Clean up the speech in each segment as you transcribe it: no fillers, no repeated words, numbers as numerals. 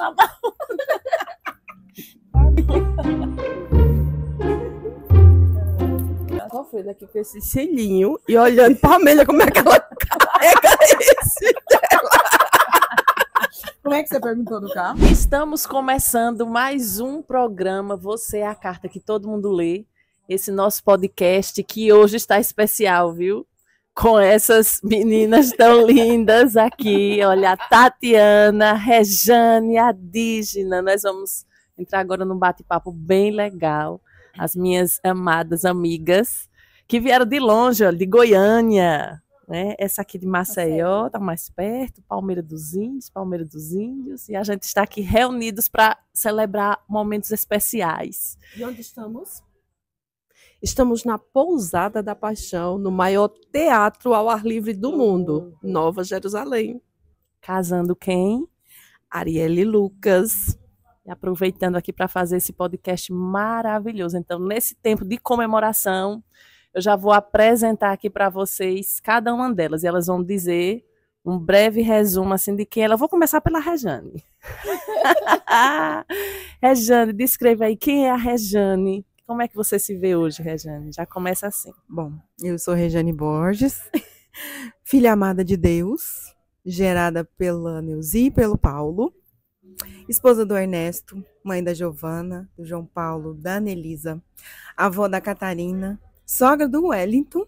acabar. Sofrendo aqui com esse selinho e olhando pra Amélia como é que ela carrega esse dela. Como é que você perguntou do carro? Estamos começando mais um programa Você é a Carta que Todo Mundo Lê. Esse nosso podcast que hoje está especial, viu? Com essas meninas tão lindas aqui. Olha, a Tatiana, a Rejane, a Dígina. Nós vamos entrar agora num bate-papo bem legal. As minhas amadas amigas que vieram de longe, olha, de Goiânia. Né? Essa aqui de Maceió, está mais perto, Palmeira dos Índios, e a gente está aqui reunidos para celebrar momentos especiais. E onde estamos? Estamos na Pousada da Paixão, no maior teatro ao ar livre do mundo, Nova Jerusalém. Casando quem? Arielle e Lucas. E aproveitando aqui para fazer esse podcast maravilhoso. Então, nesse tempo de comemoração, eu já vou apresentar aqui para vocês cada uma delas. E elas vão dizer um breve resumo assim, de quem ela... Vou começar pela Rejane. Rejane, descreva aí quem é a Rejane. Como é que você se vê hoje, Rejane? Já começa assim. Bom, eu sou Rejane Borges, filha amada de Deus, gerada pela Neuzi e pelo Paulo, esposa do Ernesto, mãe da Giovana, do João Paulo, da Anelisa, avó da Catarina, sogra do Wellington.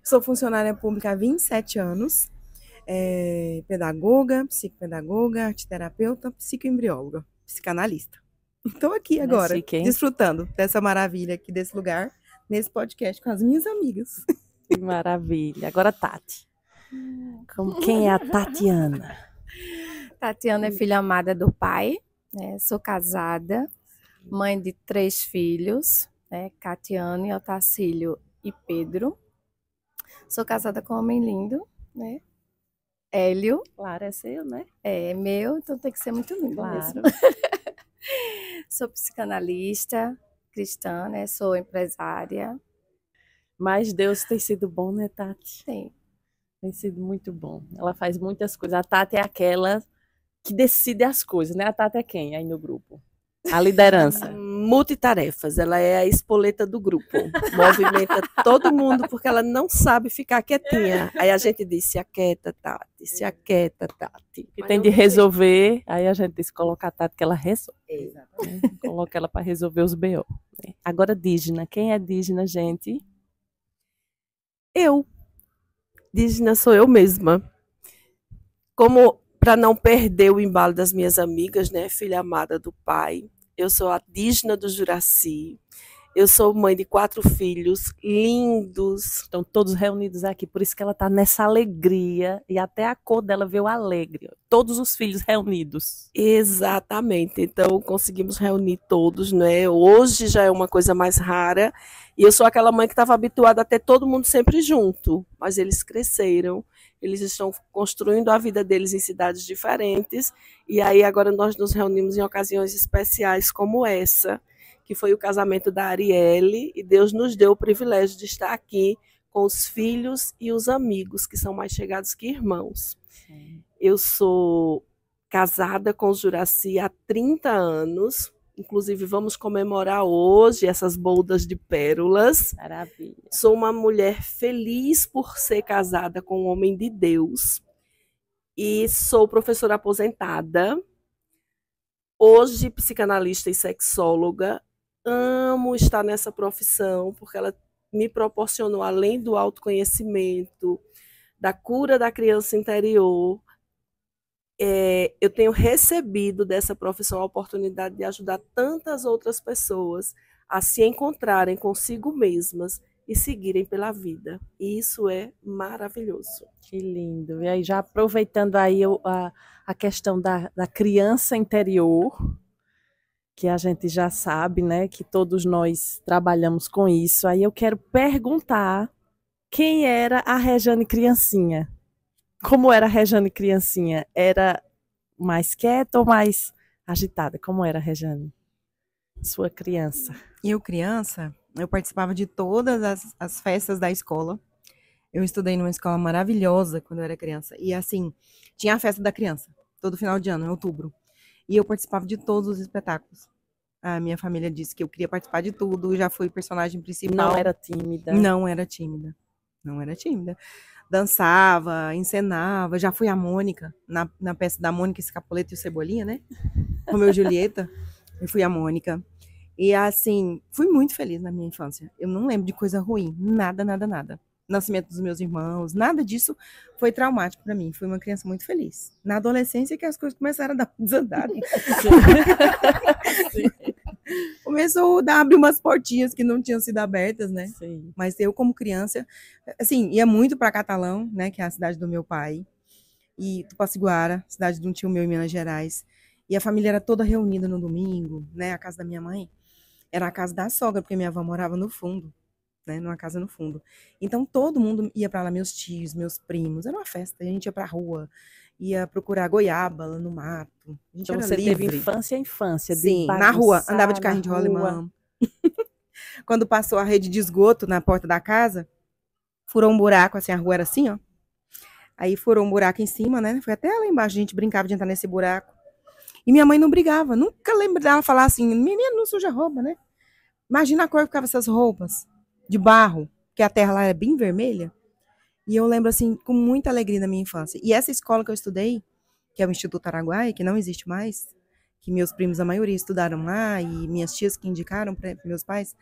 Sou funcionária pública há 27 anos, pedagoga, psicopedagoga, arteterapeuta, psicoembrióloga, psicanalista. Estou aqui agora, desfrutando dessa maravilha aqui desse lugar, nesse podcast com as minhas amigas. Que maravilha. Agora, Tati. Quem é a Tatiana? Tatiana é filha amada do pai, né? Sou casada, mãe de 3 filhos, né? Catiane, Otacílio e Pedro. Sou casada com um homem lindo, né? Hélio. Claro, é seu, né? É meu, então tem que ser muito lindo claro. Mesmo. Sou psicanalista, cristã, né? Sou empresária. Mas Deus tem sido bom, né, Tati? Sim. Tem sido muito bom. Ela faz muitas coisas. A Tati é aquela que decide as coisas, né? A Tati é quem aí no grupo? A liderança. Multitarefas. Ela é a espoleta do grupo. Movimenta todo mundo porque ela não sabe ficar quietinha. Aí a gente diz, se aquieta, Tati. Se aquieta, Tati. E tem de resolver. Aí a gente diz, coloca a Tati que ela resolve. Exatamente. Né? Coloca ela para resolver os BO. Né? Agora, Dígina. Quem é Dígina, gente? Eu. Dígina sou eu mesma. Como para não perder o embalo das minhas amigas, né, filha amada do pai, eu sou a Dígina do Juraci. Eu sou mãe de 4 filhos lindos. Estão todos reunidos aqui, por isso que ela está nessa alegria. E até a cor dela veio alegre. Todos os filhos reunidos. Exatamente. Então, conseguimos reunir todos, né? Hoje já é uma coisa mais rara. E eu sou aquela mãe que estava habituada a ter todo mundo sempre junto. Mas eles cresceram. Eles estão construindo a vida deles em cidades diferentes. E aí agora nós nos reunimos em ocasiões especiais como essa, que foi o casamento da Arielle, e Deus nos deu o privilégio de estar aqui com os filhos e os amigos, que são mais chegados que irmãos. Sim. Eu sou casada com o Juraci há 30 anos, inclusive vamos comemorar hoje essas bodas de pérolas. Maravilha. Sou uma mulher feliz por ser casada com um homem de Deus, e sou professora aposentada, hoje psicanalista e sexóloga. Amo estar nessa profissão, porque ela me proporcionou, além do autoconhecimento, da cura da criança interior, eu tenho recebido dessa profissão a oportunidade de ajudar tantas outras pessoas a se encontrarem consigo mesmas e seguirem pela vida. E isso é maravilhoso. Que lindo. E aí, já aproveitando aí a questão da criança interior, que a gente já sabe, né, que todos nós trabalhamos com isso. Aí eu quero perguntar quem era a Rejane criancinha. Como era a Rejane criancinha? Era mais quieta ou mais agitada? Como era a Rejane? Sua criança. Eu, criança, eu participava de todas as festas da escola. Eu estudei numa escola maravilhosa quando eu era criança. E assim, tinha a festa da criança. todo final de ano, em outubro. E eu participava de todos os espetáculos. A minha família disse que eu queria participar de tudo, já fui personagem principal. Não era tímida. Não era tímida. Não era tímida. Dançava, encenava, já fui a Mônica, na peça da Mônica, Escapoleto e o Cebolinha, né? Romeu e Julieta, eu fui a Mônica. E assim, fui muito feliz na minha infância. Eu não lembro de coisa ruim, nada, nada, nada. Nascimento dos meus irmãos, nada disso foi traumático para mim. Fui uma criança muito feliz. Na adolescência que as coisas começaram a dar desandar. Começou a abrir umas portinhas que não tinham sido abertas, né? Sim. Mas eu, como criança, assim, ia muito para Catalão, né? Que é a cidade do meu pai. E Tupaciguara, cidade de um tio meu em Minas Gerais. E a família era toda reunida no domingo, né? A casa da minha mãe era a casa da sogra, porque minha avó morava no fundo, né? Numa casa no fundo. Então todo mundo ia para lá, meus tios, meus primos. Era uma festa. A gente ia para a rua, ia procurar goiaba lá no mato. A gente Então era você livre. teve infância, de Sim, na rua, bagunçar andava de na carrinho de rua. rolimã. Quando passou a rede de esgoto na porta da casa, furou um buraco, assim, a rua era assim, ó. Aí furou um buraco em cima, né? Foi até lá embaixo, a gente brincava de entrar nesse buraco. E minha mãe não brigava, nunca lembro dela falar assim, menino, não suja roupa, né? Imagina a cor que ficavam essas roupas, de barro, que a terra lá era bem vermelha. E eu lembro, assim, com muita alegria da minha infância. E essa escola que eu estudei, que é o Instituto Araguaia, que não existe mais, que meus primos, a maioria, estudaram lá, e minhas tias que indicaram para meus pais,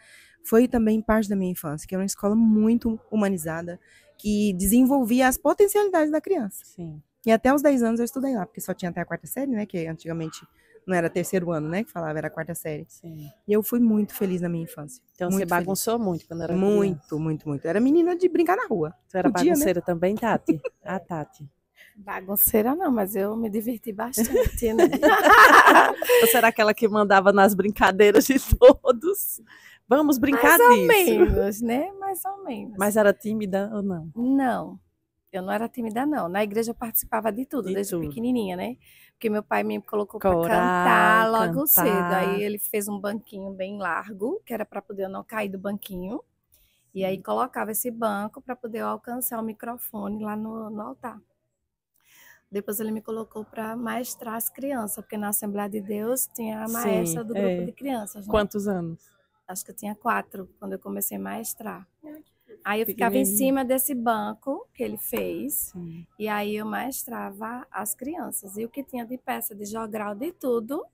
foi também parte da minha infância, que era uma escola muito humanizada, que desenvolvia as potencialidades da criança. Sim. E até os 10 anos eu estudei lá, porque só tinha até a 4ª série, né, que antigamente não era 3º ano, né, que falava, era a 4ª série. Sim. E eu fui muito feliz na minha infância. Então muito você bagunçou muito quando era criança. muito, muito, muito. Era menina de brincar na rua. Você era Podia, né? bagunceira também, Tati? A Tati. Bagunceira não, mas eu me diverti bastante, né? Você era aquela que mandava nas brincadeiras de todos? Vamos brincar Mais ou disso. menos, né? Mais ou menos. Mas era tímida ou não? Não, eu não era tímida, não. Na igreja eu participava de tudo, De desde tudo. pequenininha, né? Porque meu pai me colocou para Coral, cantar logo cantar. cedo. Aí ele fez um banquinho bem largo, que era para poder eu não cair do banquinho. E aí colocava esse banco para poder eu alcançar o microfone lá no altar. Depois ele me colocou para maestrar as crianças, porque na Assembleia de Deus tinha a maestra do grupo de crianças, né? Quantos anos? Acho que eu tinha 4 quando eu comecei a maestrar. Aí eu ficava em Pequenininho. cima desse banco que ele fez, Sim. e aí eu maestrava as crianças. E o que tinha de peça de jogral, de tudo,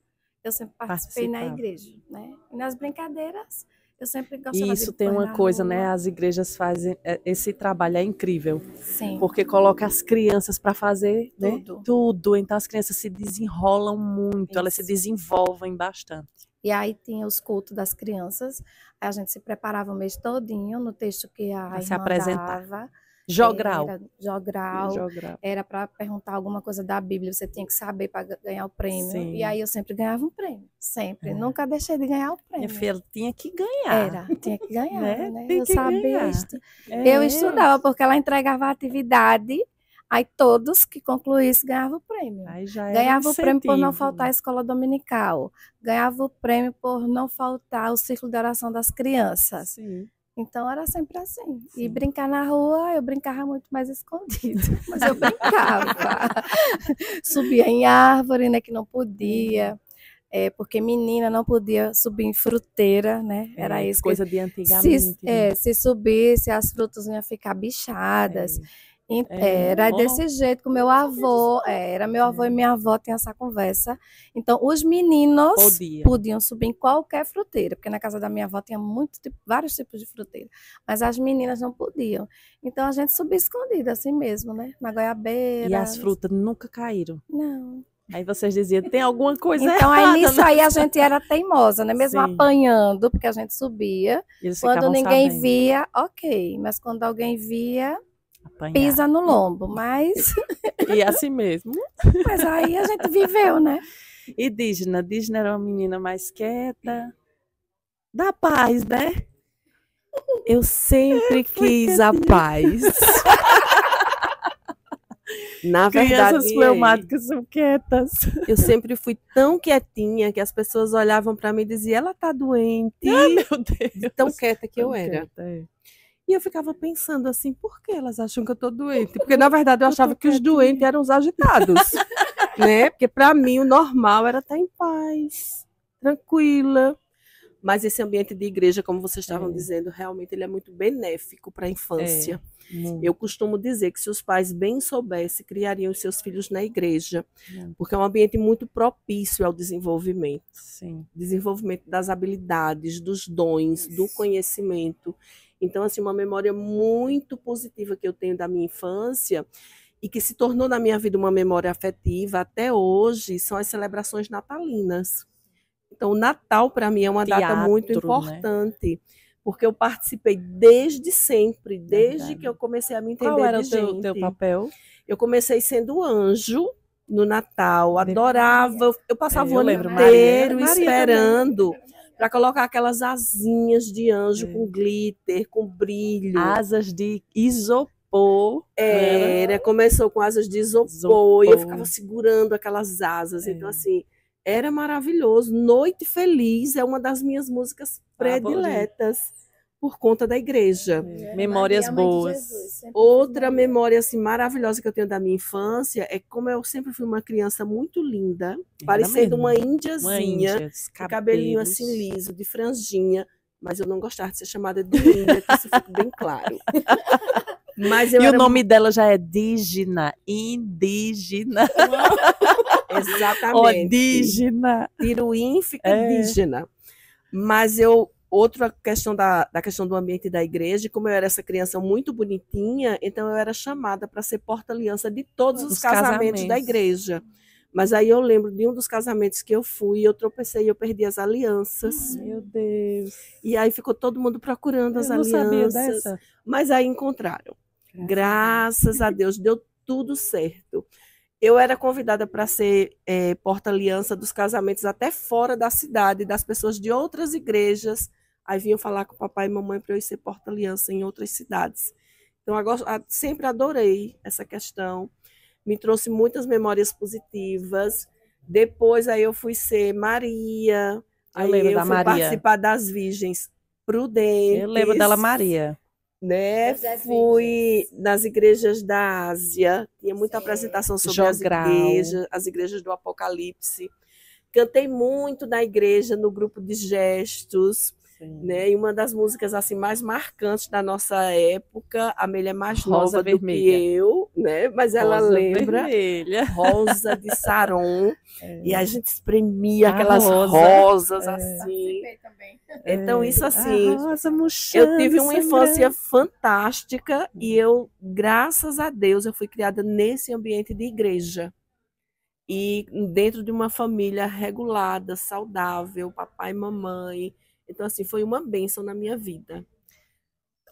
eu sempre participei na Participava. igreja, né? E nas brincadeiras, eu sempre gostava E de isso tem pôr uma na coisa, rua. né? As igrejas fazem. Esse trabalho é incrível. Sim. Porque coloca as crianças para fazer, né? Tudo. Tudo. Então as crianças se desenrolam muito, elas se Isso. desenvolvem bastante. E aí tinha os cultos das crianças. Aí a gente se preparava o mês todinho no texto que a Pra se irmã apresentar. dava. Jogral. Era jogral. Jogral. Era para perguntar alguma coisa da Bíblia, você tinha que saber para ganhar o prêmio. Sim. E aí eu sempre ganhava um prêmio. Sempre. É. Nunca deixei de ganhar o prêmio. Minha filha tinha que ganhar. Era, tinha que ganhar, Né? né? Tem Eu que sabia ganhar. Eu É. estudava, porque ela entregava a atividade, aí todos que concluíssem ganhavam o prêmio. Aí já era Ganhava o prêmio por não incentivo. faltar a escola dominical. Ganhava o prêmio por não faltar o círculo de oração das crianças. Sim. Então era sempre assim. E Sim. brincar na rua, eu brincava muito mais escondido. Mas eu brincava. Subia em árvore, né, que não podia. Porque menina não podia subir em fruteira, né? Era isso. Coisa de antigamente. Se subisse, as frutas iam ficar bichadas. É. Era Bom. desse jeito que o meu avô, era meu avô e minha avó tinham essa conversa. Então, os meninos podiam subir em qualquer fruteira, porque na casa da minha avó tinha vários tipos de fruteira, mas as meninas não podiam. Então, a gente subia escondida assim mesmo, né? Na goiabeira. E as frutas nunca caíram. Não. Aí vocês diziam, tem alguma coisa Então, errada. aí nisso aí a gente era teimosa, né? Mesmo Sim. apanhando, porque a gente subia. Eles Quando ficavam ninguém sabendo. via, ok. Mas quando alguém via, Apanhar. pisa no lombo. Mas assim mesmo. Mas aí a gente viveu, né? E Dígena? Dígena era uma menina mais quieta, da paz, né? Eu sempre quis a paz. Na Crianças verdade, fleumáticas são quietas. eu sempre fui tão quietinha que as pessoas olhavam para mim e diziam, ela tá doente. Meu Deus. De tão quieta que eu Tão era. quieta, é. E eu ficava pensando assim, por que elas acham que eu tô doente? Porque, na verdade, eu achava que os doentes eram os agitados. né? Porque para mim o normal era estar em paz, tranquila. Mas esse ambiente de igreja, como vocês estavam dizendo, realmente ele é muito benéfico para a infância. Eu costumo dizer que se os pais bem soubessem, criariam os seus filhos na igreja, porque é um ambiente muito propício ao desenvolvimento. Sim. Desenvolvimento das habilidades, dos dons, do conhecimento. Então, assim, uma memória muito positiva que eu tenho da minha infância e que se tornou na minha vida uma memória afetiva até hoje são as celebrações natalinas. Então, o Natal, para mim, é uma data muito importante, porque eu participei desde sempre, desde que eu comecei a me entender Qual era de gente. o teu papel? Eu comecei sendo anjo no Natal, adorava, eu passava o ano lembro, inteiro Maria esperando para colocar aquelas asinhas de anjo com glitter, com brilho. Asas de isopor. Começou com asas de isopor, e eu ficava segurando aquelas asas. Então, assim, era maravilhoso. Noite Feliz é uma das minhas músicas prediletas por conta da igreja. Memórias boas. Outra memória assim, maravilhosa que eu tenho da minha infância é como eu sempre fui uma criança muito linda, parecendo uma índiazinha, com cabelinho assim liso, de franjinha, mas eu não gostava de ser chamada de índia, que isso fica bem claro. Mas o nome dela já é Dígena, indígena. Exatamente. Dígena. Piruim fica dígena. Mas outra questão da questão do ambiente da igreja, como eu era essa criança muito bonitinha, então eu era chamada para ser porta-aliança de todos os casamentos da igreja. Mas aí eu lembro de um dos casamentos que eu fui, eu tropecei e eu perdi as alianças. Meu Deus. E aí ficou todo mundo procurando as alianças. Não sabia dessa. Mas aí encontraram. Graças a Deus, deu tudo certo. Eu era convidada para ser porta-aliança dos casamentos até fora da cidade, das pessoas de outras igrejas. Aí vinham falar com o papai e mamãe para eu ser porta-aliança em outras cidades. Então, sempre adorei essa questão. Me trouxe muitas memórias positivas. Depois, aí eu fui ser Maria. Aí eu fui participar das Virgens Prudentes. Eu lembro dela, Maria. Né? Fui nas igrejas da Ásia, tinha muita apresentação sobre as igrejas do Apocalipse. Cantei muito na igreja, no grupo de gestos, né? E uma das músicas assim mais marcantes da nossa época, a Amélia é mais nova do que eu, né? Mas ela lembra Rosa de Saron, e a gente espremia aquelas rosas assim. Então isso assim, eu tive uma infância fantástica e eu, graças a Deus, eu fui criada nesse ambiente de igreja. E dentro de uma família regulada, saudável, papai e mamãe. Então, assim, foi uma bênção na minha vida.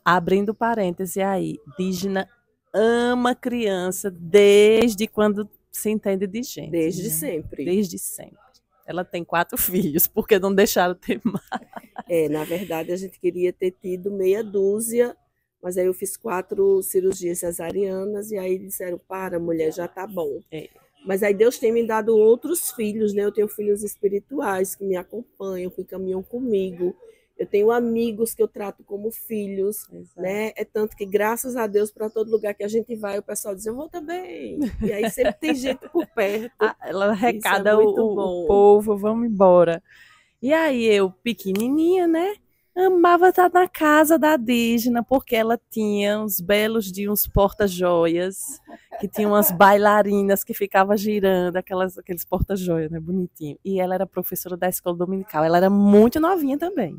Abrindo parêntese aí, Dígena ama criança desde quando se entende de gente. Desde sempre. Desde sempre. Ela tem 4 filhos, porque não deixaram ter mais. Na verdade, a gente queria ter tido meia dúzia, mas aí eu fiz 4 cirurgias cesarianas e aí disseram, para, mulher, já tá bom. Mas aí Deus tem me dado outros filhos, né? Eu tenho filhos espirituais que me acompanham, que caminham comigo. Eu tenho amigos que eu trato como filhos, né? É tanto que, graças a Deus, para todo lugar que a gente vai, o pessoal diz, eu vou também. E aí sempre tem gente por perto. Ela arrecada o povo, vamos embora. E aí eu, pequenininha, né? Amava estar na casa da Dígena, porque ela tinha uns belos de uns porta-joias, que tinha umas bailarinas que ficavam girando, aqueles porta-joias, né, bonitinho. E ela era professora da escola dominical, ela era muito novinha também.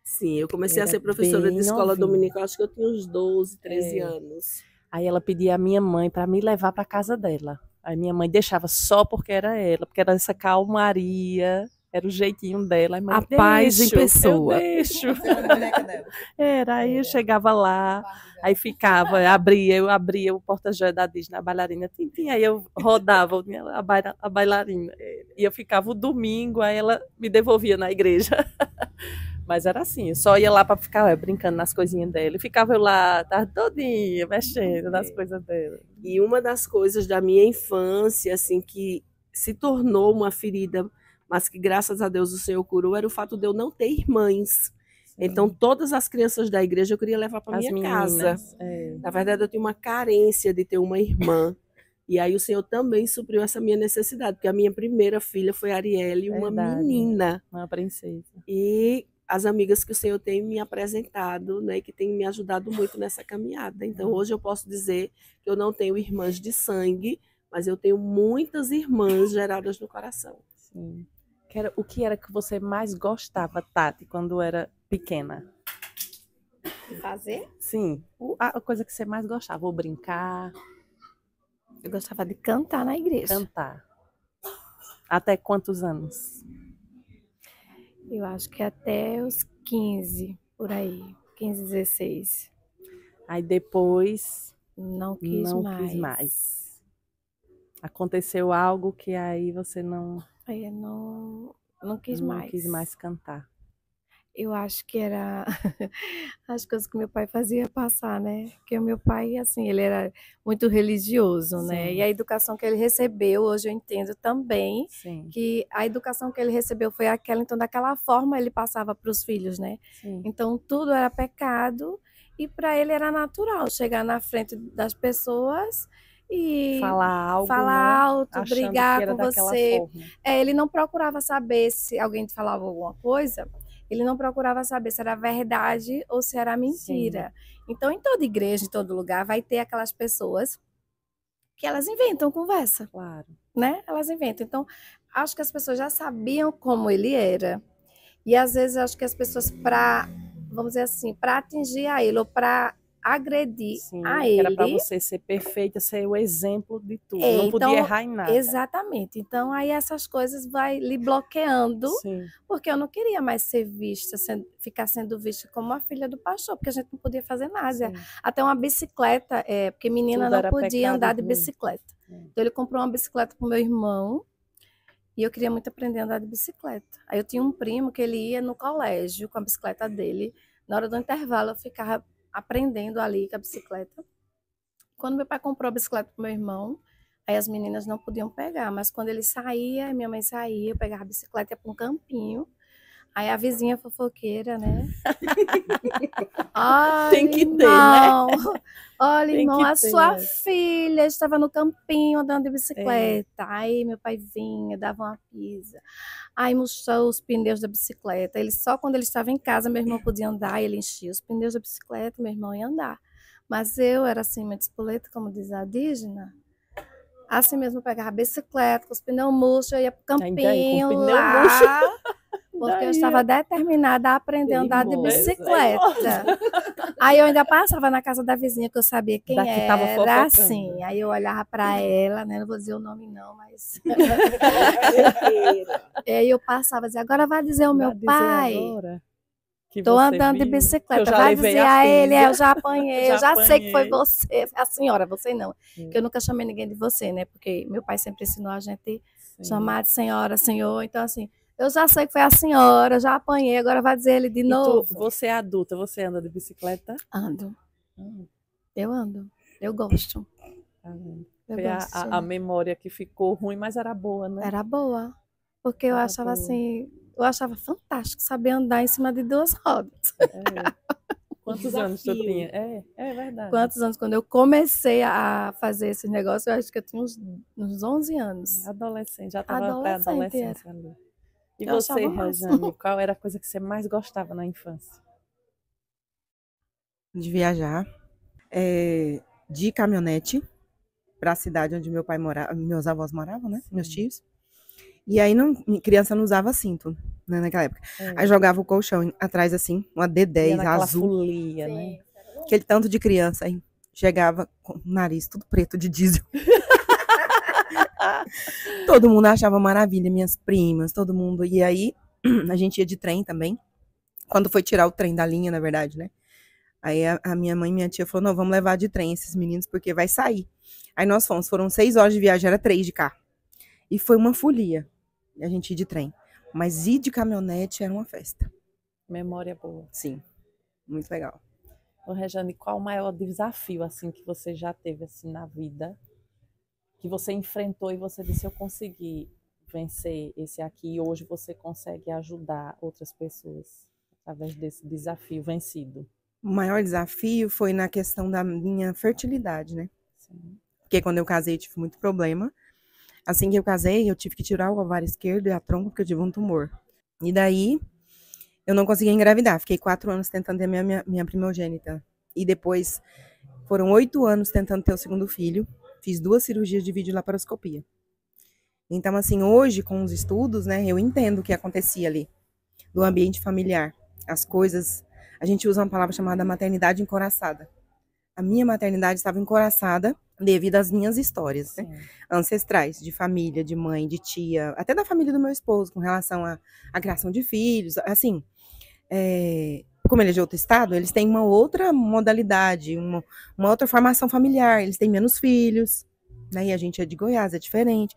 Sim, eu comecei a ser professora de escola dominical, acho que eu tinha uns 12, 13 anos. Aí ela pedia à minha mãe para me levar para casa dela. Aí minha mãe deixava só porque era ela, porque era essa calmaria. Era o jeitinho dela. A paz em pessoa. Eu deixo. Aí eu chegava lá, aí ficava, eu abria o porta-joia da Dígena, a bailarina, aí eu rodava a bailarina. E eu ficava o domingo, aí ela me devolvia na igreja. Mas era assim, eu só ia lá para ficar brincando nas coisinhas dela. E ficava eu lá, tarde todinha, mexendo nas coisas dela. E uma das coisas da minha infância, assim, que se tornou uma ferida, mas que graças a Deus o Senhor curou, era o fato de eu não ter irmãs. Então, todas as crianças da igreja eu queria levar para minha casa. Na verdade, eu tinha uma carência de ter uma irmã. E aí o Senhor também supriu essa minha necessidade, porque a minha primeira filha foi Arielle, uma Verdade. menina. Uma princesa. E as amigas que o Senhor tem me apresentado, né, que tem me ajudado muito nessa caminhada. Então, hoje eu posso dizer que eu não tenho irmãs de sangue, mas eu tenho muitas irmãs geradas no coração. Sim. O que era que você mais gostava, Tati, quando era pequena? Fazer? Sim, a coisa que você mais gostava, ou brincar, Eu gostava de cantar na igreja. cantar. Até quantos anos? Eu acho que até os 15, por aí. 15, 16. Aí depois Não quis não mais. quis mais. Aconteceu algo que aí você não Aí eu não quis mais. quis mais cantar. Eu acho que era as coisas que meu pai fazia passar, né? Porque o meu pai, assim, ele era muito religioso, né? Sim. E a educação que ele recebeu, hoje eu entendo também Sim, que a educação que ele recebeu foi aquela, então daquela forma ele passava para os filhos, né? sim. Então tudo era pecado e para ele era natural chegar na frente das pessoas e Falar algo, falar né? alto, Achando brigar que era com daquela você. forma. Ele não procurava saber se alguém te falava alguma coisa, ele não procurava saber se era verdade ou se era mentira. Então, em toda igreja, em todo lugar, vai ter aquelas pessoas que elas inventam conversa, Claro. né? Elas inventam. Então, acho que as pessoas já sabiam como ele era. E às vezes acho que as pessoas, vamos dizer assim, para atingir a ele ou para agredir Sim, a que era para ele. você ser perfeita, ser o exemplo de tudo. É, não podia então, errar em nada. exatamente. Então, aí essas coisas vai lhe bloqueando, Sim, porque eu não queria mais ser vista, ficar sendo vista como a filha do pastor, porque a gente não podia fazer nada. sim. Até uma bicicleta, porque menina Tudo não era podia pecado andar de ruim. bicicleta. É. Então, ele comprou uma bicicleta para o meu irmão, e eu queria muito aprender a andar de bicicleta. Aí eu tinha um primo que ele ia no colégio com a bicicleta dele. Na hora do intervalo, eu ficava aprendendo ali com a bicicleta. Quando meu pai comprou a bicicleta para meu irmão, aí as meninas não podiam pegar, mas quando ele saía, minha mãe saía, eu pegava a bicicleta e ia para um campinho. Aí a vizinha fofoqueira, né? Olha, Tem que ter, irmão, olha, Tem irmão, que a ter, sua né? filha estava no campinho andando de bicicleta. Aí meu pai vinha, dava uma pisa. Aí murchou os pneus da bicicleta. Só quando ele estava em casa, meu irmão podia andar, ele enchia os pneus da bicicleta, meu irmão ia andar. Mas eu era assim, minha espoleta, como diz a indígena. Assim mesmo, eu pegava a bicicleta com os pneus murchos, eu ia pro Ainda aí, com campinho pneu lá, porque eu Daí estava determinada a aprender a andar de Teimosa. bicicleta. Aí eu ainda passava na casa da vizinha, que eu sabia quem Da que tava era, fofocando. assim. Aí eu olhava para ela, né? Não vou dizer o nome não, mas... E aí eu passava e dizia, agora vai dizer ao meu Vai dizer pai... agora que Tô você andando de viu, que eu bicicleta. já Vai levei dizer a a ele, pisa. eu já apanhei, Já eu já sei que foi apanhei. você. A senhora, você não. Sim. Que eu nunca chamei ninguém de você, né? Porque meu pai sempre ensinou a gente Sim. chamar de senhora, senhor. Então, assim, eu já sei que foi a senhora, já apanhei, agora vai dizer ele de E novo. você é adulta, você anda de bicicleta? Ando. Hum, Eu ando. Eu gosto. tá vendo? Eu Foi gosto. a memória que ficou ruim, mas era boa, né? Era boa. Porque eu Era achava boa. assim, eu achava fantástico saber andar em cima de duas rodas. É. Quantos anos tu Desafio. tinha? É verdade. Quantos anos? Quando eu comecei a fazer esse negócio, eu acho que eu tinha uns 11 anos. Adolescente, já estava Adolescente pré-adolescência ali. E Eu você, achava o máximo. Rejane, qual era a coisa que você mais gostava na infância? De viajar, de caminhonete para a cidade onde meu pai morava, meus avós moravam, né? Sim. Meus tios. E aí criança não usava cinto, né, naquela época. É. Aí jogava o colchão atrás assim, uma Ia D10 naquela azul, folia, né? aquele tanto de criança aí. Chegava com o nariz tudo preto de diesel. Todo mundo achava maravilha, minhas primas, todo mundo. E aí a gente ia de trem também. Quando foi tirar o trem da linha, na verdade, né? Aí a minha mãe e minha tia falou, não, vamos levar de trem esses meninos, porque vai sair. Aí nós fomos, foram 6 horas de viagem, era 3 de carro. E foi uma folia a gente ir de trem. Mas ir de caminhonete era uma festa. Memória boa. Sim, muito legal. Ô, Rejane, qual o maior desafio assim que você já teve assim na vida? Que você enfrentou e você disse, eu consegui vencer esse aqui e hoje você consegue ajudar outras pessoas através desse desafio vencido? O maior desafio foi na questão da minha fertilidade, né? Sim. Porque quando eu casei, eu tive muito problema. Assim que eu casei, eu tive que tirar o ovário esquerdo e a trompa, porque eu tive um tumor. E daí, eu não consegui engravidar. Fiquei 4 anos tentando ter minha primogênita. E depois, foram 8 anos tentando ter o segundo filho. Fiz 2 cirurgias de videolaparoscopia. Então, assim, hoje, com os estudos, né, eu entendo o que acontecia ali, do ambiente familiar. As coisas, a gente usa uma palavra chamada maternidade encoraçada. A minha maternidade estava encoraçada devido às minhas histórias, né, ancestrais, de família, de mãe, de tia, até da família do meu esposo, com relação à criação de filhos, assim, como ele é de outro estado, eles têm uma outra modalidade, uma outra formação familiar, eles têm menos filhos, né, e a gente é de Goiás, é diferente.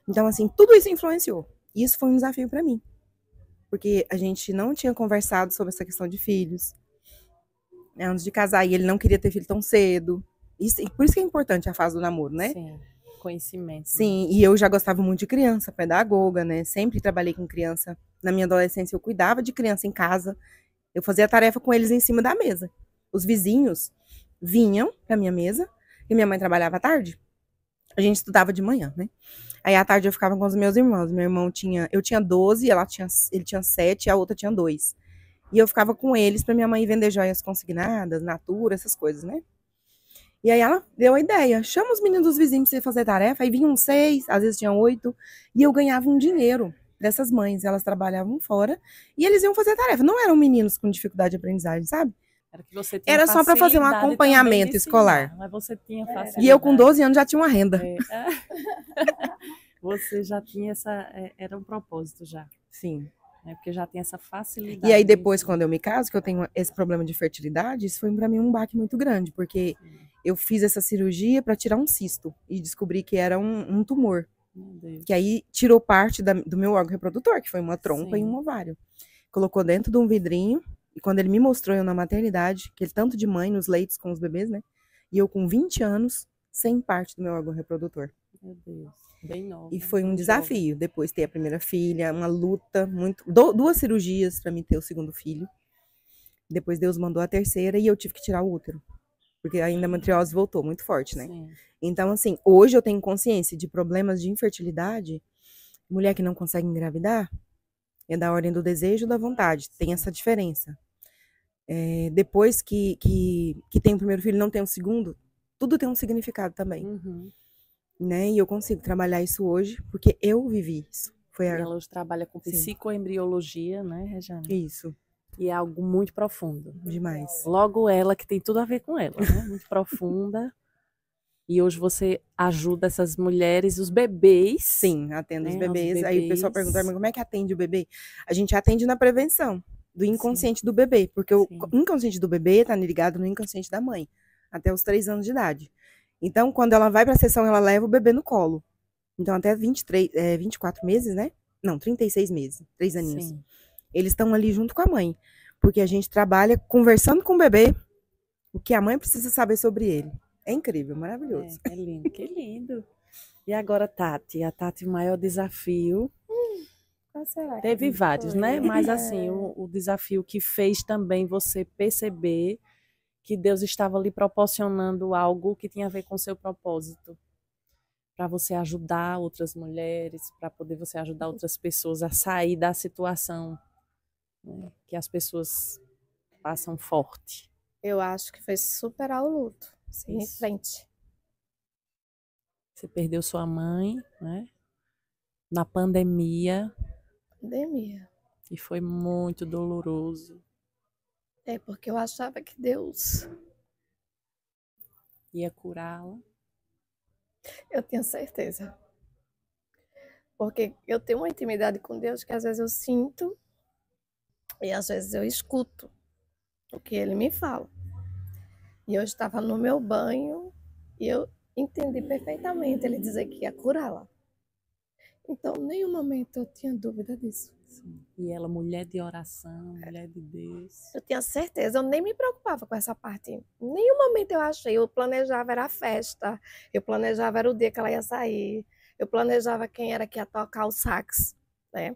Então, assim, tudo isso influenciou. E isso foi um desafio para mim, porque a gente não tinha conversado sobre essa questão de filhos, né, antes de casar, e ele não queria ter filho tão cedo. E por isso que é importante a fase do namoro, né? Sim, conhecimento. Sim, e eu já gostava muito de criança, pedagoga, né? Sempre trabalhei com criança. Na minha adolescência, eu cuidava de criança em casa. Eu fazia a tarefa com eles em cima da mesa. Os vizinhos vinham pra minha mesa, e minha mãe trabalhava à tarde. A gente estudava de manhã, né? Aí à tarde eu ficava com os meus irmãos. Meu irmão eu tinha 12, ele tinha 7, e a outra tinha 2. E eu ficava com eles pra minha mãe vender joias consignadas, Natura, essas coisas, né? E aí ela deu a ideia, chama os meninos dos vizinhos pra você fazer tarefa, aí vinham 6, às vezes tinham 8, e eu ganhava um dinheiro dessas mães, elas trabalhavam fora, e eles iam fazer tarefa, não eram meninos com dificuldade de aprendizagem, sabe? Era que você tinha Era só para fazer um facilidade também acompanhamento de escolar. ensinar, mas você tinha facilidade. E eu com 12 anos já tinha uma renda. Você já tinha era um propósito já. Sim. Porque já tem essa facilidade. E aí depois, quando eu me caso, que eu tenho esse problema de fertilidade, isso foi para mim um baque muito grande, porque eu fiz essa cirurgia para tirar um cisto e descobri que era um tumor. Meu Deus. Que aí tirou parte do meu órgão reprodutor, que foi uma trompa e um ovário. Colocou dentro de um vidrinho, e quando ele me mostrou eu na maternidade, aquele tanto de mãe nos leitos com os bebês, né? E eu com 20 anos, sem parte do meu órgão reprodutor. Meu Deus, bem nova. E foi um desafio, depois ter a primeira filha, uma luta, 2 cirurgias para mim ter o segundo filho. Depois Deus mandou a terceira e eu tive que tirar o útero. Porque a endometriose voltou muito forte, né? Sim. Então, assim, hoje eu tenho consciência de problemas de infertilidade. Mulher que não consegue engravidar é da ordem do desejo e da vontade. Tem essa diferença. Depois que tem o primeiro filho e não tem o segundo, tudo tem um significado também. Uhum. Né? E eu consigo trabalhar isso hoje, porque eu vivi isso. Ela hoje trabalha com psicoembriologia, né, Rejane? Isso. E é algo muito profundo. Demais. Logo ela, que tem tudo a ver com ela, né? Muito profunda. E hoje você ajuda essas mulheres, os bebês. Sim, atendo os bebês. Aí o pessoal pergunta, mas como é que atende o bebê? A gente atende na prevenção do inconsciente do bebê, porque o inconsciente do bebê está ligado no inconsciente da mãe, até os 3 anos de idade. Então, quando ela vai para a sessão, ela leva o bebê no colo. Então, até 24 meses, né? Não, 36 meses, 3 aninhos. Sim. Eles estão ali junto com a mãe, porque a gente trabalha conversando com o bebê o que a mãe precisa saber sobre ele. É incrível, maravilhoso. É lindo, que lindo. E agora, Tati, a Tati, o maior desafio. Qual será que Teve vários, foi? né? Mas assim, o desafio que fez também você perceber que Deus estava lhe proporcionando algo que tinha a ver com o seu propósito, para você ajudar outras mulheres, para poder você ajudar outras pessoas a sair da situação, né, que as pessoas passam forte. Eu acho que foi superar o luto, seguir em frente. Você perdeu sua mãe, né? Na pandemia. Pandemia. E foi muito doloroso. É porque eu achava que Deus ia curá-la. Eu tenho certeza. Porque eu tenho uma intimidade com Deus que às vezes eu sinto e às vezes eu escuto o que Ele me fala. E eu estava no meu banho e eu entendi perfeitamente Ele dizer que ia curá-la. Então, em nenhum momento eu tinha dúvida disso. Sim. E ela, mulher de oração, mulher de Deus. Eu tinha certeza, eu nem me preocupava com essa parte. Em nenhum momento eu achei, eu planejava era a festa, eu planejava era o dia que ela ia sair, eu planejava quem era que ia tocar o sax, né?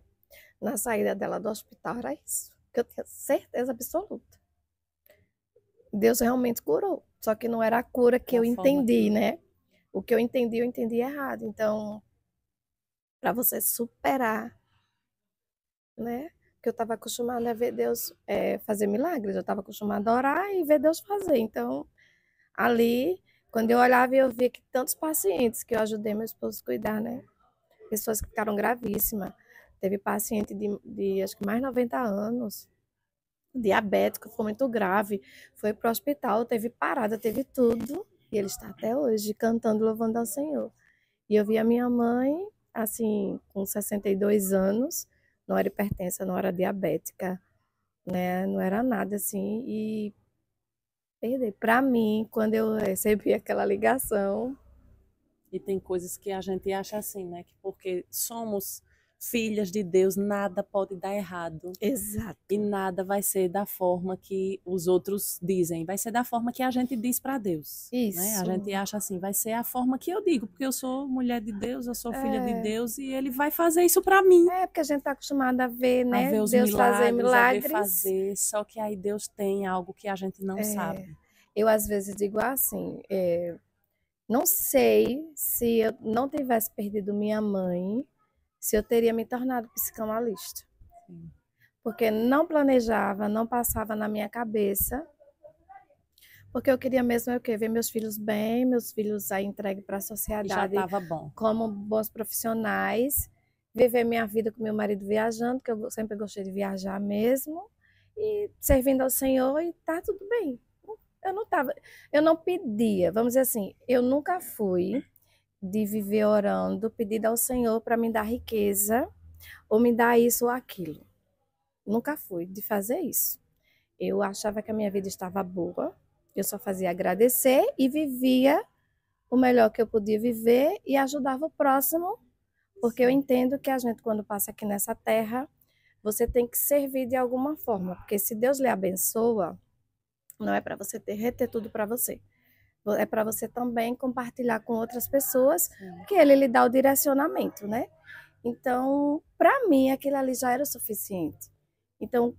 Na saída dela do hospital, era isso. Que eu tinha certeza absoluta. Deus realmente curou, só que não era a cura que eu entendi, né? o que eu entendi errado. Então, para você superar, né? Porque eu estava acostumada a ver Deus fazer milagres, eu estava acostumada a orar e ver Deus fazer. Então, ali, quando eu olhava, eu via que tantos pacientes que eu ajudei meu esposo a cuidar, né? Pessoas que ficaram gravíssimas. Teve paciente de acho que mais de 90 anos, diabético, foi muito grave, foi para o hospital, teve parada, teve tudo, e ele está até hoje cantando, louvando ao Senhor. E eu vi a minha mãe, assim, com 62 anos, não era hipertensa, não era diabética, né? Não era nada assim, e perder. Para mim, quando eu recebi aquela ligação, E tem coisas que a gente acha assim, né? Que porque somos filhas de Deus, nada pode dar errado. exato, E nada vai ser da forma que os outros dizem. Vai ser da forma que a gente diz para Deus. Né? A isso, gente acha assim, vai ser a forma que eu digo, porque eu sou mulher de Deus, eu sou filha de é, Deus e ele vai fazer isso para mim. porque a gente está acostumada a ver, A né, ver os Deus fazer milagres, a ver milagres. fazer. Só que aí Deus tem algo que a gente não sabe. Eu às vezes digo assim, não sei se eu não tivesse perdido minha mãe, se eu teria me tornado psicanalista. Sim. Porque não planejava, não passava na minha cabeça. Porque eu queria mesmo o quê? Ver meus filhos bem, meus filhos aí entregues para a E já sociedade estava bom. como bons profissionais, viver minha vida com meu marido viajando, que eu sempre gostei de viajar mesmo, e servindo ao Senhor e tá tudo bem. Eu não pedia, vamos dizer assim, eu nunca fui de viver orando, pedindo ao Senhor para me dar riqueza ou me dar isso ou aquilo. Nunca fui de fazer isso. Eu achava que a minha vida estava boa, eu só fazia agradecer e vivia o melhor que eu podia viver e ajudava o próximo, porque eu entendo que a gente, quando passa aqui nessa terra, você tem que servir de alguma forma, porque se Deus lhe abençoa, não é para você reter tudo para você. É para você também compartilhar com outras pessoas, que ele lhe dá o direcionamento, né? Então, para mim, aquilo ali já era o suficiente. Então,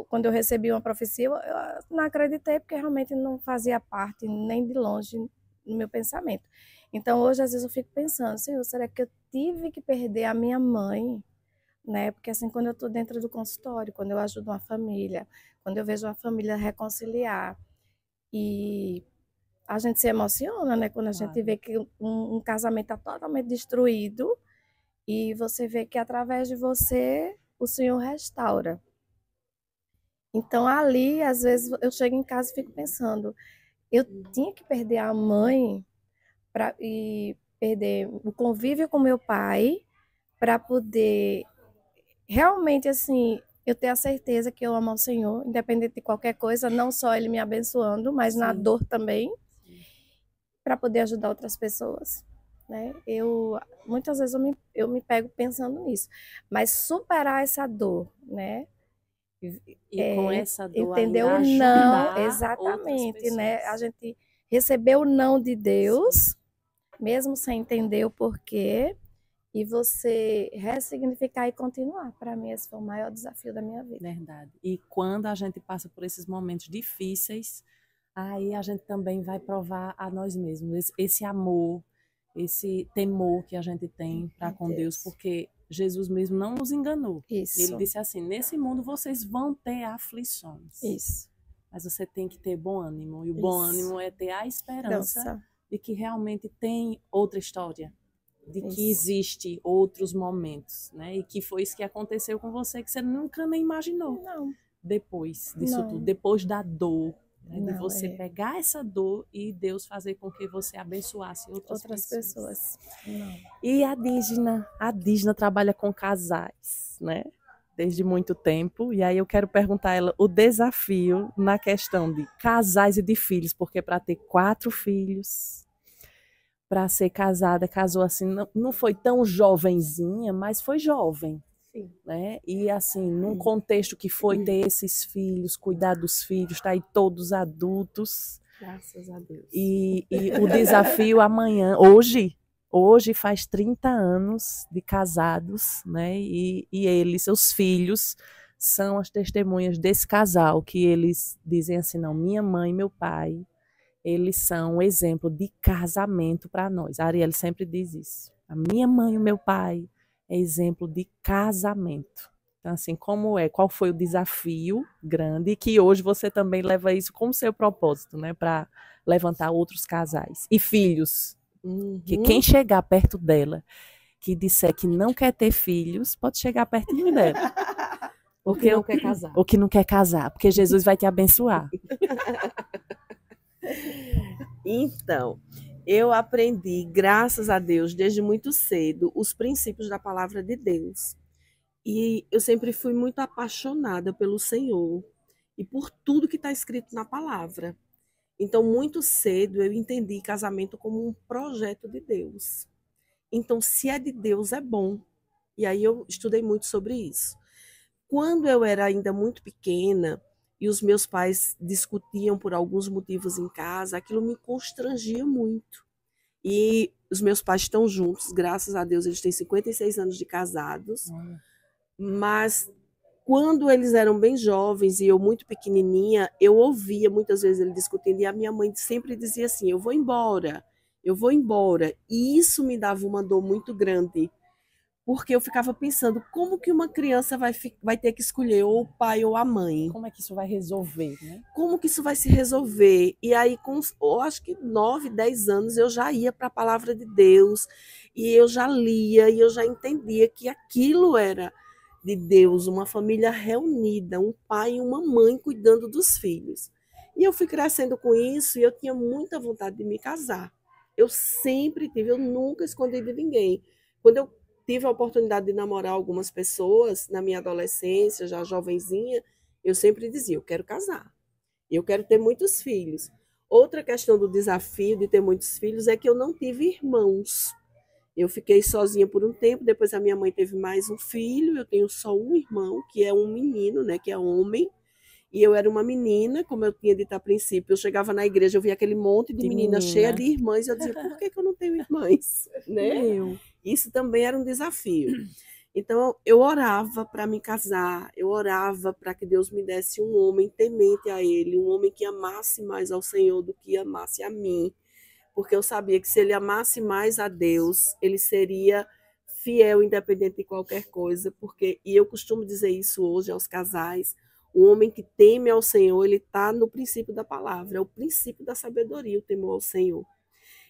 quando eu recebi uma profecia, eu não acreditei, porque realmente não fazia parte nem de longe no meu pensamento. Então, hoje, às vezes, eu fico pensando, Senhor, será que eu tive que perder a minha mãe? Né? Porque assim, quando eu estou dentro do consultório, quando eu ajudo uma família, quando eu vejo uma família reconciliar, e a gente se emociona, né? Quando a gente Claro. vê que um casamento está totalmente destruído e você vê que através de você o Senhor restaura. Então ali, às vezes, eu chego em casa e fico pensando, eu tinha que perder a mãe e perder o convívio com meu pai para poder realmente assim eu ter a certeza que eu amo ao Senhor, independente de qualquer coisa, não só Ele me abençoando, mas na Sim. dor também, Sim. para poder ajudar outras pessoas. Né? Muitas vezes eu me pego pensando nisso, mas superar essa dor, né? E com essa dor Entender ainda o não, ajudar outras exatamente, né? A pessoas. gente receber o não de Deus, mesmo sem entender o porquê, e você ressignificar e continuar. Para mim, esse foi o maior desafio da minha vida. Verdade. E quando a gente passa por esses momentos difíceis, aí a gente também vai provar a nós mesmos esse amor, esse temor que a gente tem para com Deus, porque Jesus mesmo não nos enganou. Isso. Ele disse assim: nesse mundo vocês vão ter aflições. Isso. Mas você tem que ter bom ânimo. E o bom ânimo é ter a esperança de que realmente tem outra história, de que existe outros momentos, né? E que foi isso que aconteceu com você, que você nunca nem imaginou. Não. Depois disso tudo, depois da dor, né? De Não, você pegar essa dor e Deus fazer com que você abençoasse outras pessoas. Não. E a Dígina trabalha com casais, né? Desde muito tempo, e aí eu quero perguntar a ela o desafio na questão de casais e de filhos, porque para ter 4 filhos, para ser casada, casou assim, não foi tão jovenzinha, mas foi jovem. Sim. Né? E assim, num contexto que foi ter esses filhos, cuidar dos filhos, tá aí todos adultos. Graças a Deus. E o desafio amanhã, hoje faz 30 anos de casados, né? E eles, seus filhos, são as testemunhas desse casal, que eles dizem assim, não, minha mãe e meu pai, eles são um exemplo de casamento para nós. A Arielle sempre diz isso. A minha mãe e o meu pai é exemplo de casamento. Então, assim, qual foi o desafio grande que hoje você também leva isso como seu propósito, né, para levantar outros casais e filhos, que quem chegar perto dela, que disser que não quer ter filhos, pode chegar perto dela. Ou que não quer casar. Ou que não quer casar, porque Jesus vai te abençoar. Então, eu aprendi, graças a Deus, desde muito cedo, os princípios da palavra de Deus. E eu sempre fui muito apaixonada pelo Senhor e por tudo que está escrito na palavra. Então, muito cedo, eu entendi casamento como um projeto de Deus. Então, se é de Deus, é bom. E aí eu estudei muito sobre isso. Quando eu era ainda muito pequena e os meus pais discutiam por alguns motivos em casa, aquilo me constrangia muito. E os meus pais estão juntos, graças a Deus, eles têm 56 anos de casados. Mas quando eles eram bem jovens e eu muito pequenininha, eu ouvia muitas vezes ele discutindo e a minha mãe sempre dizia assim: eu vou embora, eu vou embora. E isso me dava uma dor muito grande, porque eu ficava pensando como que uma criança vai ter que escolher ou o pai ou a mãe. Como é que isso vai resolver, né? Como que isso vai se resolver? E aí, eu acho que 9, 10 anos, eu já ia para a palavra de Deus e eu já lia e eu já entendia que aquilo era de Deus, uma família reunida, um pai e uma mãe cuidando dos filhos. E eu fui crescendo com isso e eu tinha muita vontade de me casar. Eu sempre tive, eu nunca escondi de ninguém. Quando eu tive a oportunidade de namorar algumas pessoas na minha adolescência, já jovenzinha, eu sempre dizia: eu quero casar, eu quero ter muitos filhos. Outra questão do desafio de ter muitos filhos é que eu não tive irmãos. Eu fiquei sozinha por um tempo, depois a minha mãe teve mais um filho, eu tenho só um irmão, que é um menino, né, que é homem, e eu era uma menina, como eu tinha dito a princípio, eu chegava na igreja, eu via aquele monte de menina cheia de irmãs, e eu dizia: por que eu não tenho irmãs? Né? Isso também era um desafio. Então, eu orava para me casar, eu orava para que Deus me desse um homem temente a Ele, um homem que amasse mais ao Senhor do que amasse a mim, porque eu sabia que se ele amasse mais a Deus, ele seria fiel, independente de qualquer coisa, e eu costumo dizer isso hoje aos casais: o homem que teme ao Senhor, ele está no princípio da palavra, é o princípio da sabedoria, o temor ao Senhor.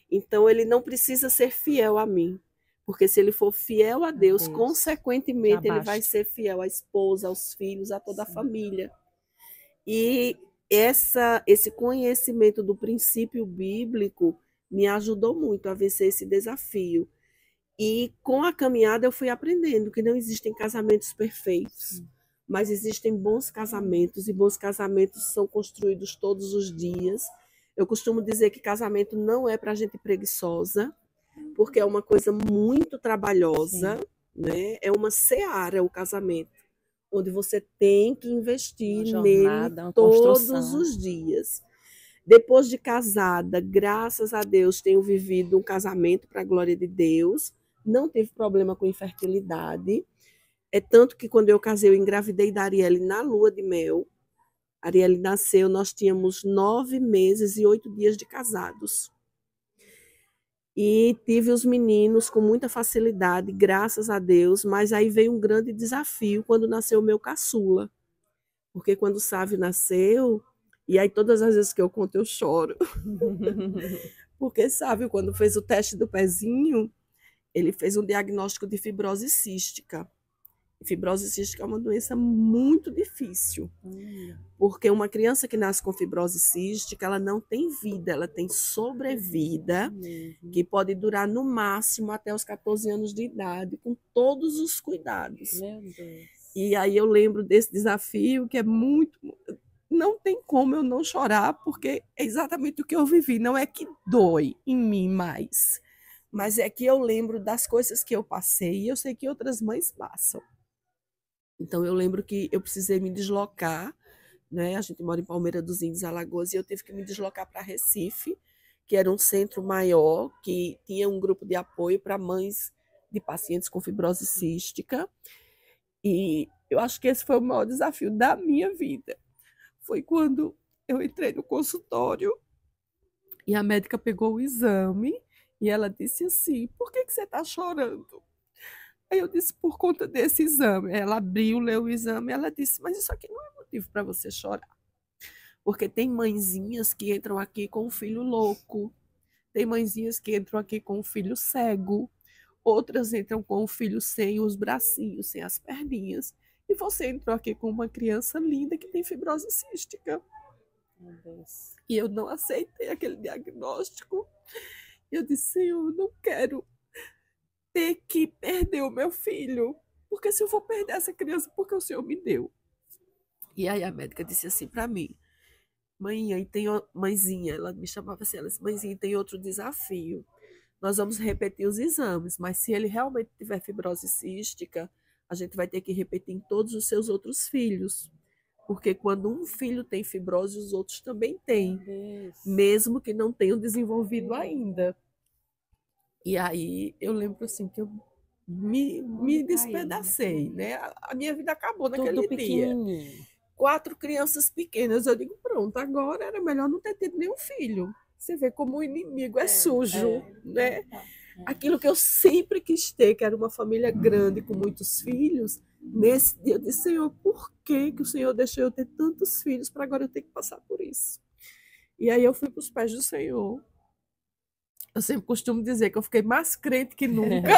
Então, ele não precisa ser fiel a mim, porque se ele for fiel a Deus, consequentemente, ele vai ser fiel à esposa, aos filhos, a toda a família. E esse conhecimento do princípio bíblico me ajudou muito a vencer esse desafio. E com a caminhada eu fui aprendendo que não existem casamentos perfeitos, mas existem bons casamentos, e bons casamentos são construídos todos os dias. Eu costumo dizer que casamento não é para gente preguiçosa, porque é uma coisa muito trabalhosa, né? É uma seara o casamento, onde você tem que investir nele todos os dias. Depois de casada, graças a Deus, tenho vivido um casamento para a glória de Deus, não teve problema com infertilidade. É tanto que quando eu casei, eu engravidei da Arielle na lua de mel. A Arielle nasceu, nós tínhamos 9 meses e 8 dias de casados. E tive os meninos com muita facilidade, graças a Deus, mas aí veio um grande desafio quando nasceu o meu caçula. Porque quando o Sávio nasceu, e aí todas as vezes que eu conto eu choro. Porque Sávio, quando fez o teste do pezinho, ele fez um diagnóstico de fibrose cística. Fibrose cística é uma doença muito difícil, porque uma criança que nasce com fibrose cística, ela não tem vida, ela tem sobrevida, que pode durar no máximo até os 14 anos de idade, com todos os cuidados. Meu Deus. E aí eu lembro desse desafio, que é muito... Não tem como eu não chorar, porque é exatamente o que eu vivi. Não é que dói em mim mais, mas é que eu lembro das coisas que eu passei e eu sei que outras mães passam. Então, eu lembro que eu precisei me deslocar, né? A gente mora em Palmeira dos Índios, Alagoas, e eu tive que me deslocar para Recife, que era um centro maior, que tinha um grupo de apoio para mães de pacientes com fibrose cística. E eu acho que esse foi o maior desafio da minha vida. Foi quando eu entrei no consultório E a médica pegou o exame e ela disse assim: por que você está chorando? Aí eu disse: por conta desse exame. Ela abriu, leu o exame e ela disse: mas isso aqui não é motivo para você chorar. Porque tem mãezinhas que entram aqui com um filho louco, tem mãezinhas que entram aqui com um filho cego, outras entram com um filho sem os bracinhos, sem as perninhas. E você entrou aqui com uma criança linda que tem fibrose cística. Meu Deus. E eu não aceitei aquele diagnóstico. Eu disse: Senhor, eu não quero ter que perder o meu filho. Porque se eu vou perder essa criança, porque o Senhor me deu. E aí a médica disse assim para mim: mãezinha, ela me chamava assim, ela disse: mãezinha, tem outro desafio. Nós vamos repetir os exames, mas se ele realmente tiver fibrose cística, a gente vai ter que repetir em todos os seus outros filhos. Porque quando um filho tem fibrose, os outros também têm, mesmo que não tenham desenvolvido ainda. E aí eu lembro assim que eu me despedacei, né? A minha vida acabou naquele dia. 4 crianças pequenas. Eu digo: pronto, agora era melhor não ter tido nenhum filho. Você vê como o inimigo é sujo, né? Aquilo que eu sempre quis ter, que era uma família grande com muitos filhos. Nesse dia eu disse: Senhor, por que o Senhor deixou eu ter tantos filhos para agora eu ter que passar por isso? E aí eu fui para os pés do Senhor. Eu sempre costumo dizer que eu fiquei mais crente que nunca.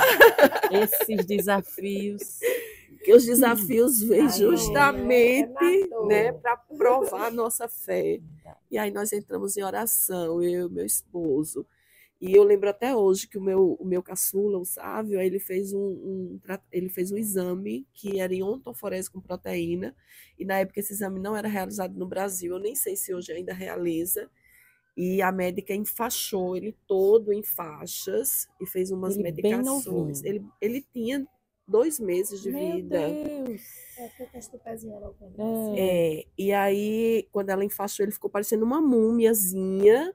Esses desafios. Que os desafios vêm justamente, né, para provar a nossa fé. E aí nós entramos em oração, eu e meu esposo. E eu lembro até hoje que o meu caçula, o Sávio, ele fez um exame que era em ontoforese com proteína. E na época esse exame não era realizado no Brasil. Eu nem sei se hoje ainda realiza. E a médica enfaixou ele todo em faixas e fez umas medicações. Ele tinha 2 meses de vida. Meu Deus! E aí, quando ela enfaixou, ele ficou parecendo uma múmiazinha.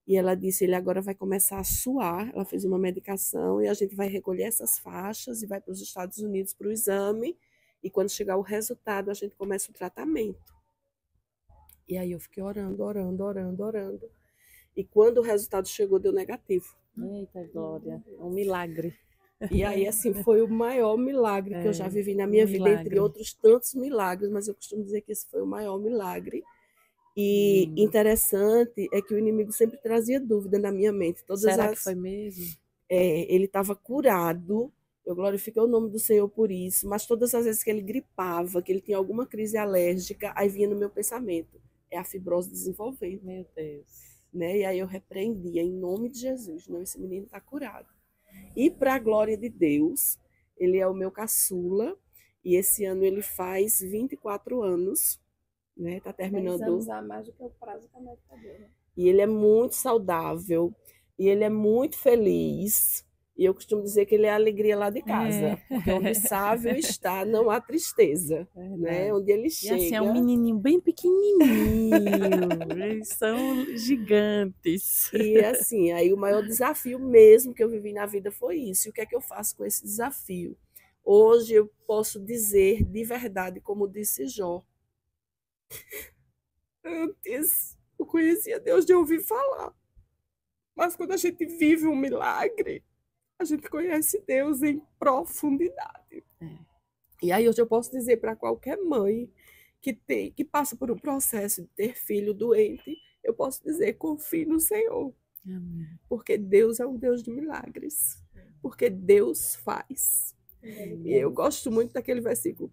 E ela disse: ele agora vai começar a suar. Ela fez uma medicação e a gente vai recolher essas faixas e vai para os Estados Unidos para o exame. E quando chegar o resultado, a gente começa o tratamento. E aí eu fiquei orando. E quando o resultado chegou, deu negativo. Eita glória, é um milagre. E aí, assim, foi o maior milagre que eu já vivi na minha vida, entre outros tantos milagres, mas eu costumo dizer que esse foi o maior milagre. E interessante é que o inimigo sempre trazia dúvida na minha mente. Será que foi mesmo? Ele estava curado, eu glorifiquei o nome do Senhor por isso, mas todas as vezes que ele gripava, que ele tinha alguma crise alérgica, aí vinha no meu pensamento: é a fibrose desenvolvendo. Meu Deus. Né? E aí eu repreendia em nome de Jesus: não, esse menino está curado. E para a glória de Deus, ele é o meu caçula, e esse ano ele faz 24 anos, né? Está terminando. 10 anos a mais do que o prazo que a médica deu, né? E ele é muito saudável, e ele é muito feliz. E eu costumo dizer que ele é a alegria lá de casa. Porque onde Sávio está, não há tristeza. Né? Onde ele chega... E assim, é um menininho bem pequenininho. Eles são gigantes. E assim, aí o maior desafio mesmo que eu vivi na vida foi isso. E o que é que eu faço com esse desafio? Hoje eu posso dizer de verdade, como disse Jó: antes eu conhecia Deus de ouvir falar. Mas quando a gente vive um milagre, a gente conhece Deus em profundidade. E aí hoje eu posso dizer para qualquer mãe que passa por um processo de ter filho doente, eu posso dizer: confie no Senhor. Amém. Porque Deus é um Deus de milagres. Porque Deus faz. E eu gosto muito daquele versículo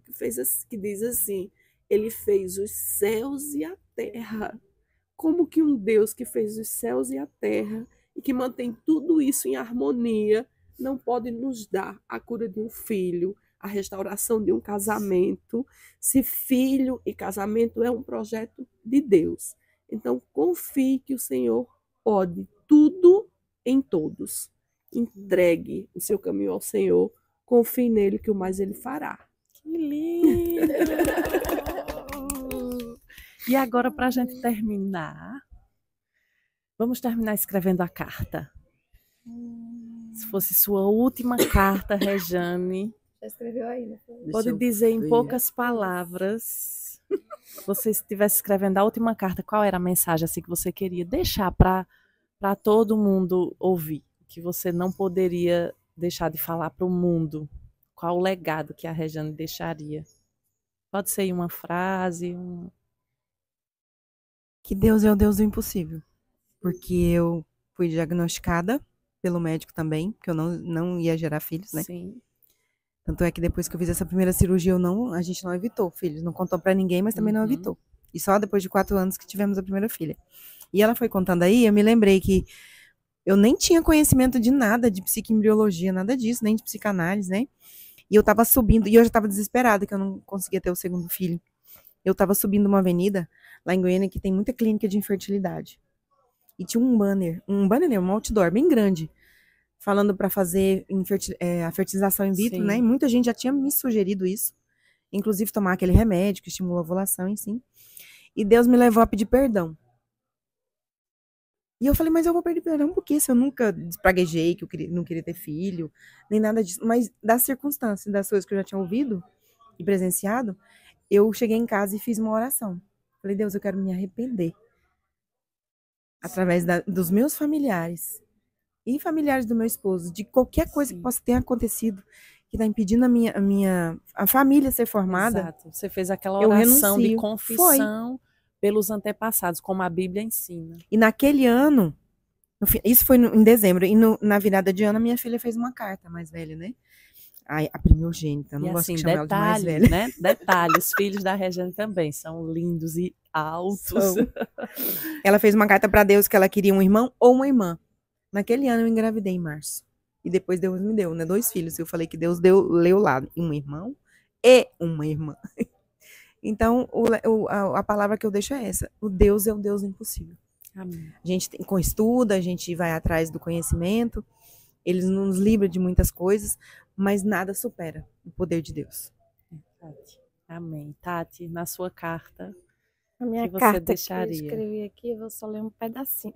que diz assim: ele fez os céus e a terra. Como que um Deus que fez os céus e a terra e que mantém tudo isso em harmonia não pode nos dar a cura de um filho, a restauração de um casamento, se filho e casamento é um projeto de Deus? Então, confie que o Senhor pode tudo em todos. Entregue o seu caminho ao Senhor, confie nele que o mais ele fará. Que lindo! E agora, para a gente terminar, vamos terminar escrevendo a carta. Se fosse sua última carta, Rejane, Já escreveu aí, né? pode dizer em poucas palavras, se você estivesse escrevendo a última carta, qual era a mensagem assim, que você queria deixar para para todo mundo ouvir, que você não poderia deixar de falar para o mundo? Qual o legado que a Rejane deixaria? Pode ser uma frase, Que Deus é o Deus do impossível. Porque eu fui diagnosticada pelo médico também, que eu não ia gerar filhos, né? Sim. Tanto é que depois que eu fiz essa primeira cirurgia, a gente não evitou filhos. Não contou pra ninguém, mas também não evitou. E só depois de 4 anos que tivemos a primeira filha. E ela foi contando aí, eu me lembrei que eu nem tinha conhecimento de nada de psicoembriologia, nada disso, nem de psicanálise, né? E eu tava subindo, e eu já tava desesperada que eu não conseguia ter o segundo filho. Eu tava subindo uma avenida lá em Goiânia que tem muita clínica de infertilidade. E tinha um banner, um outdoor bem grande, falando para fazer a fertilização in vitro, Sim. né? E muita gente já tinha me sugerido isso, inclusive tomar aquele remédio que estimula a ovulação, enfim. E Deus me levou a pedir perdão. E eu falei, mas eu vou pedir perdão por quê? Se eu nunca despraguejei que não queria ter filho, nem nada disso. Mas das circunstâncias, das coisas que eu já tinha ouvido e presenciado, eu cheguei em casa e fiz uma oração. Falei, Deus, eu quero me arrepender. Através dos meus familiares e familiares do meu esposo, de qualquer coisa que possa ter acontecido, que está impedindo a família ser formada. Exato. Você fez aquela oração de confissão Foi. Pelos antepassados, como a Bíblia ensina. E naquele ano, isso foi em dezembro, e na virada de ano, minha filha fez uma carta, mais velha, né? A primogênita, não gosto de chamar ela de mais velha. Né? Detalhe, os filhos da Rejane também são lindos e altos. Ela fez uma carta para Deus que ela queria um irmão ou uma irmã. Naquele ano eu engravidei em março. E depois Deus me deu, né? 2 filhos. Eu falei que Deus leu lá, um irmão e uma irmã. Então, a palavra que eu deixo é essa. O Deus é o Deus do impossível. Amém. A gente estuda, a gente vai atrás do conhecimento. Ele nos livra de muitas coisas, mas nada supera o poder de Deus. Amém. Tati, na sua carta, a minha que você carta deixaria? Que eu escrevi aqui, eu vou só ler um pedacinho.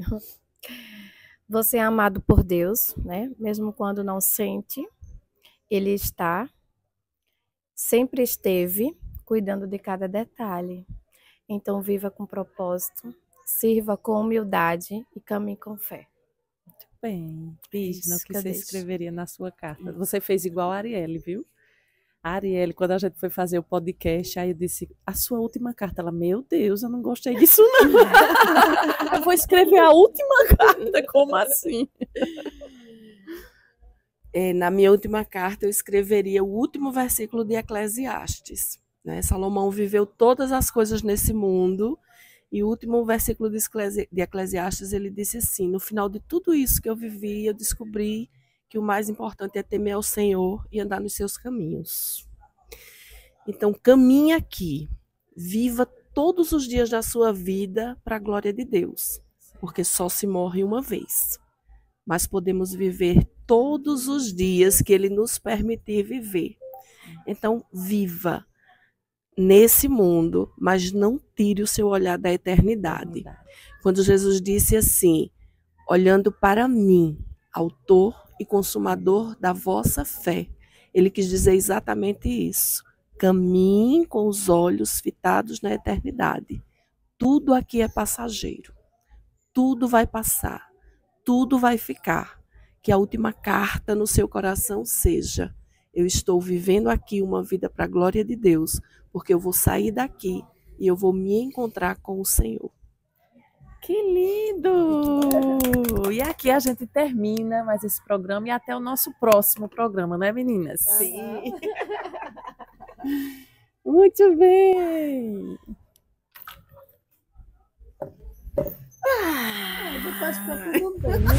Você é amado por Deus, né? Mesmo quando não sente, Ele está, sempre esteve, cuidando de cada detalhe. Então viva com propósito, sirva com humildade e caminhe com fé. Muito bem. Diz no que você deixo. escreveria na sua carta. Você fez igual a Arielle, viu? A Arielle, quando a gente foi fazer o podcast, aí eu disse, a sua última carta. Ela, meu Deus, eu não gostei disso não. Eu vou escrever a última carta, como assim? Na minha última carta eu escreveria o último versículo de Eclesiastes. Né? Salomão viveu todas as coisas nesse mundo e o último versículo de Eclesiastes ele disse assim, no final de tudo isso que eu vivi, eu descobri que o mais importante é temer ao Senhor e andar nos seus caminhos. Então, caminhe aqui, viva todos os dias da sua vida para a glória de Deus, porque só se morre uma vez. Mas podemos viver todos os dias que Ele nos permitir viver. Então, viva nesse mundo, mas não tire o seu olhar da eternidade. Quando Jesus disse assim, olhando para mim, autor e consumador da vossa fé, Ele quis dizer exatamente isso. Caminhem com os olhos fitados na eternidade. Tudo aqui é passageiro. Tudo vai passar. Tudo vai ficar. Que a última carta no seu coração seja: eu estou vivendo aqui uma vida para a glória de Deus, porque eu vou sair daqui e eu vou me encontrar com o Senhor. Que lindo! E aqui a gente termina mais esse programa e até o nosso próximo programa, né, meninas? Sim. Muito bem! Depois fica tudo bem, né?